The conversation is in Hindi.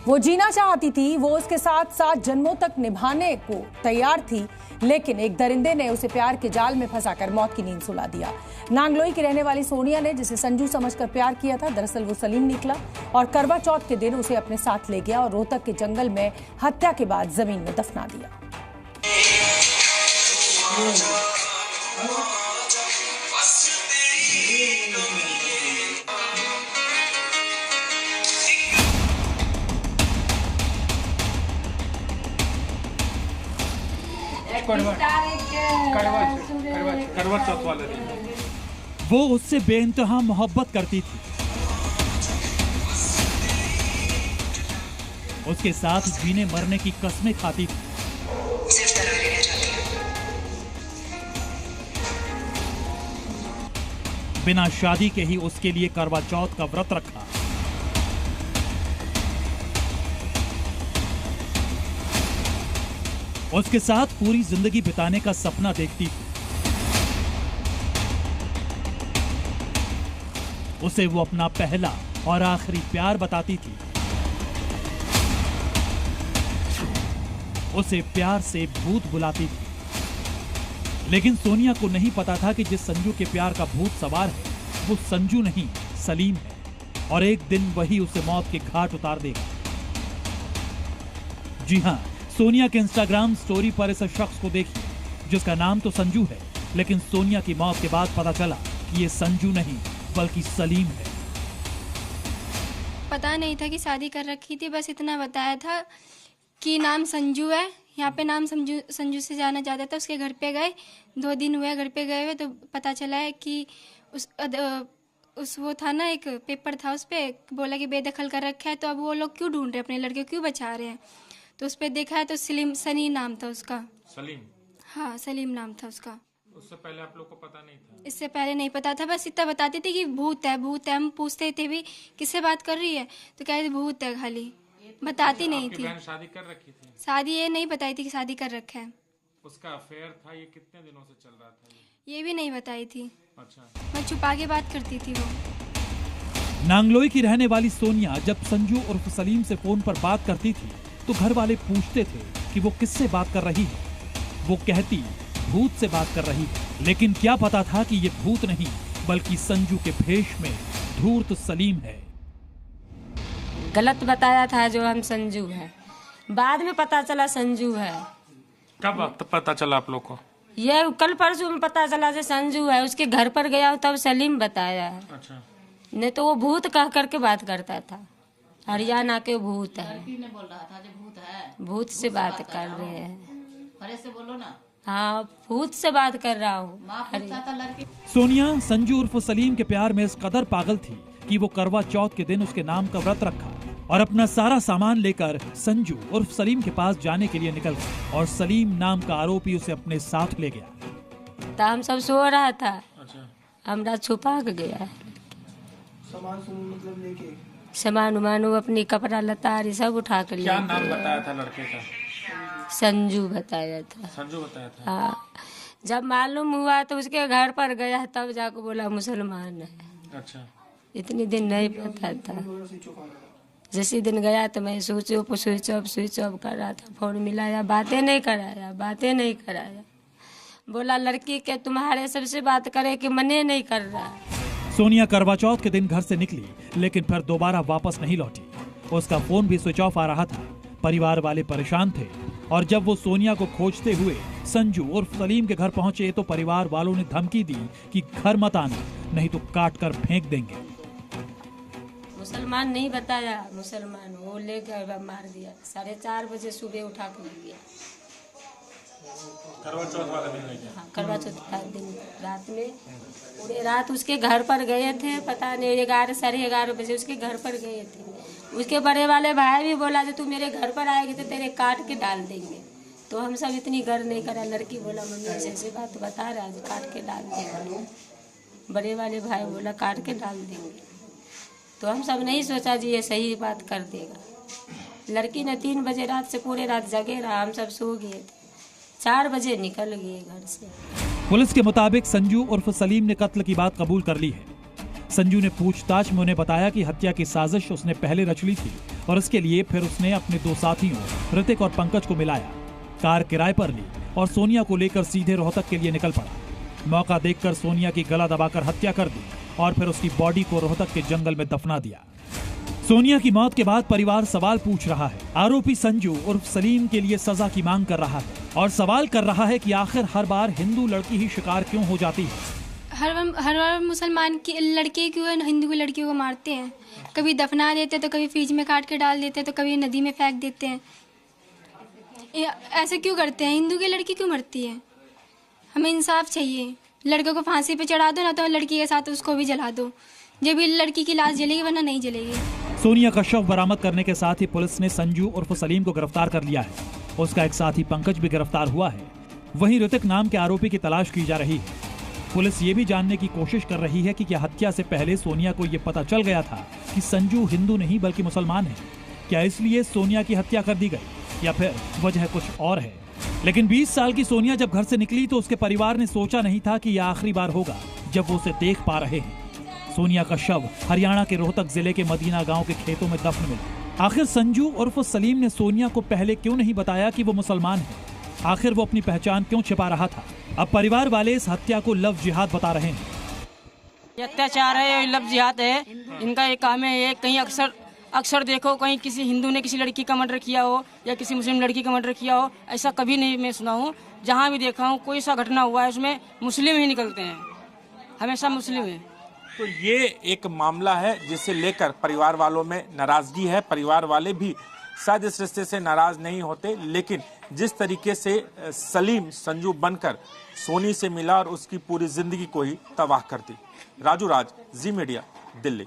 वो जीना चाहती थी, वो उसके साथ 7 जन्मों तक निभाने को तैयार थी, लेकिन एक दरिंदे ने उसे प्यार के जाल में फंसाकर मौत की नींद सुला दिया। नांगलोई की रहने वाली सोनिया ने जिसे संजू समझकर प्यार किया था, दरअसल वो सलीम निकला और करवा चौथ के दिन उसे अपने साथ ले गया और रोहतक के जंगल में हत्या के बाद जमीन में दफना दिया। करवा चौथ वाले दिन वो उससे बेइंतहा मोहब्बत करती थी, उसके साथ जीने मरने की कस्में खाती थी। बिना शादी के ही उसके लिए करवा चौथ का व्रत रखा। उसके साथ पूरी जिंदगी बिताने का सपना देखती थी। उसे वो अपना पहला और आखिरी प्यार बताती थी। उसे प्यार से भूत बुलाती थी। लेकिन सोनिया को नहीं पता था कि जिस संजू के प्यार का भूत सवार है वो संजू नहीं, सलीम है, और एक दिन वही उसे मौत के घाट उतार देगा। जी हां, सोनिया के इंस्टाग्राम स्टोरी पर इस शख्स को देखिए जिसका नाम तो संजू है, लेकिन सोनिया की मौत के बाद पता चला कि ये संजू नहीं बल्कि सलीम है। पता नहीं था कि शादी कर रखी थी, बस इतना बताया था कि नाम संजू है, यहाँ पे नाम संजू से जाना चाहता था। उसके घर पे गए, 2 दिन हुए घर पे गए हुए, तो पता चला है कि उस वो था ना, एक पेपर था, उस पे बोला कि बेदखल कर रखा है, तो अब वो लोग क्यों ढूंढ रहे हैं, अपने लड़के क्यों बचा रहे हैं। तो उस पे देखा है तो सलीम नाम था उसका। सलीम? हाँ, सलीम नाम था उसका। उससे पहले आप लोग को पता नहीं था? इससे पहले नहीं पता था, बस इतना बताती थी कि भूत है भूत है। हम पूछते थे भी किससे बात कर रही है, तो कहते थे भूत है, खाली बताती नहीं थी। शादी कर रखी थी? शादी ये नहीं बताई थी कि शादी कर रखा है। उसका अफेयर था, ये कितने दिनों से चल रहा था? ये भी नहीं बताई थी। अच्छा। मैं छुपा के बात करती थी। वो नांगलोई की रहने वाली सोनिया जब संजू उर्फ सलीम से फोन पर बात करती थी तो घर वाले पूछते थे कि वो किससे बात कर रही है। वो कहती भूत से बात कर रही है, लेकिन क्या पता था कि ये भूत नहीं बल्कि संजू के भेष में धूर्त सलीम है। गलत बताया था जो हम संजू है, बाद में पता चला संजू है। कब पता चला आप लोग को? ये कल परसों में पता चला जो संजू है। उसके घर पर गया तब सलीम बताया है। अच्छा। नहीं तो वो भूत कह करके बात करता था, हरियाणा के भूत है। लड़की ने बोल रहा था जो भूत है, भूत से बात कर रहे हैं। फरे से बोलो ना। हाँ, भूत से बात कर रहा हूँ। सोनिया संजू उर्फ सलीम के प्यार में इस कदर पागल थी कि वो करवा चौथ के दिन उसके नाम का व्रत रखा और अपना सारा सामान लेकर संजू उर्फ सलीम के पास जाने के लिए निकल गया और सलीम नाम का आरोपी उसे अपने साथ ले गया। तो हम सब सो रहा था। अच्छा। हमरा छुपा के गया। सामान मतलब लेके सामान उमान वो अपनी कपड़ा लता सब उठा कर क्या नाम बताया था लड़के का? संजू बताया था। संजू बताया था? हाँ, जब मालूम हुआ तो उसके घर पर गया तब जाकर बोला मुसलमान है। अच्छा। इतनी दिन नहीं पता था। जैसे दिन गया तो मैं स्विच ऑफ कर रहा था, फोन मिलाया, बातें नहीं कराया। बोला लड़की के तुम्हारे सबसे बात करे कि मने नहीं कर रहा। सोनिया करवा चौथ के दिन घर से निकली, लेकिन फिर दोबारा वापस नहीं लौटी। उसका फोन भी स्विच ऑफ आ रहा था। परिवार वाले परेशान थे और जब वो सोनिया को खोजते हुए संजू उर्फ सलीम के घर पहुंचे तो परिवार वालों ने धमकी दी कि घर मत आना, नहीं तो काट कर फेंक देंगे। मुसलमान नहीं बताया, मुसलमान वो लेकर मार दिया। 4:30 बजे सुबह उठा कर ले गया। करवा चौथ वाला दिन ले गया? हाँ, करवा चौथ का दिन रात में पूरे रात उसके घर पर गए थे। पता नहीं 11 साढ़े 11 बजे उसके घर पर गए थे। उसके बड़े वाले भाई भी बोला जो तू मेरे घर पर आएगी तो तेरे काट के डाल देंगे। तो हम सब इतनी गर नहीं करा। लड़की बोला मम्मी ऐसे बात बता रहा है, काट के डाल देंगे। बड़े वाले भाई बोला काट के डाल देंगे। तो हम सब नहीं सोचा जी ये सही बात कर देगा। लड़की ने 3 बजे रात से पूरे रात जगे रहा। हम सब सो गए थे। 4 बजे निकल गए घर से। पुलिस के मुताबिक संजू उर्फ सलीम ने कत्ल की बात कबूल कर ली है। संजू ने पूछताछ में उन्हें बताया कि हत्या की साजिश उसने पहले रच ली थी और इसके लिए फिर उसने अपने 2 साथियों ऋतिक और पंकज को मिलाया, कार किराए पर ली और सोनिया को लेकर सीधे रोहतक के लिए निकल पड़ा। मौका देखकर सोनिया की गला दबाकर हत्या कर दी और फिर उसकी बॉडी को रोहतक के जंगल में दफना दिया। सोनिया की मौत के बाद परिवार सवाल पूछ रहा है। आरोपी संजू उर्फ सलीम के लिए सजा की मांग कर रहा है और सवाल कर रहा है कि आखिर हर बार हिंदू लड़की ही शिकार क्यों हो जाती है। हर बार मुसलमान की लड़के क्यों हिंदू की लड़कियों को मारते हैं, कभी दफना देते तो कभी फ्रिज में काट के डाल देते तो कभी नदी में फेंक देते हैं। ऐसे क्यों करते हैं? हिंदू की लड़की क्यों मरती है? हमें इंसाफ चाहिए। लड़के को फांसी पे चढ़ा दो ना तो लड़की के साथ उसको भी जला दो, जब भी लड़की की लाश जलेगी वरना नहीं जलेगी। सोनिया का शव बरामद करने के साथ ही पुलिस ने संजू उर्फ सलीम को गिरफ्तार कर लिया है। उसका एक साथी पंकज भी गिरफ्तार हुआ है। वहीं ऋतिक नाम के आरोपी की तलाश की जा रही है। पुलिस ये भी जानने की कोशिश कर रही है कि क्या हत्या से पहले सोनिया को ये पता चल गया था कि संजू हिंदू नहीं बल्कि मुसलमान है। क्या इसलिए सोनिया की हत्या कर दी गई या फिर वजह कुछ और है। लेकिन 20 साल की सोनिया जब घर से निकली तो उसके परिवार ने सोचा नहीं था कि यह आखिरी बार होगा जब वो उसे देख पा रहे हैं। सोनिया का शव हरियाणा के रोहतक जिले के मदीना गांव के खेतों में दफन मिला। आखिर संजू उर्फ सलीम ने सोनिया को पहले क्यों नहीं बताया कि वो मुसलमान है? आखिर वो अपनी पहचान क्यों छिपा रहा था? अब परिवार वाले इस हत्या को लव जिहाद बता रहे हैं। ये अत्याचार है, ये लव जिहाद है। इनका एक काम है, ये कहीं अक्सर देखो कहीं किसी हिंदू ने किसी लड़की का मर्डर किया हो या किसी मुस्लिम लड़की का मर्डर किया हो, ऐसा कभी नहीं मैं सुना हूँ। जहाँ भी देखा हूँ कोई सा घटना हुआ है उसमें मुस्लिम ही निकलते हैं, हमेशा मुस्लिम है। तो ये एक मामला है जिसे लेकर परिवार वालों में नाराजगी है। परिवार वाले भी शायद इस रिश्ते से नाराज नहीं होते, लेकिन जिस तरीके से सलीम संजू बनकर सोनी से मिला और उसकी पूरी जिंदगी को ही तबाह कर दी। राजू राज, जी मीडिया, दिल्ली।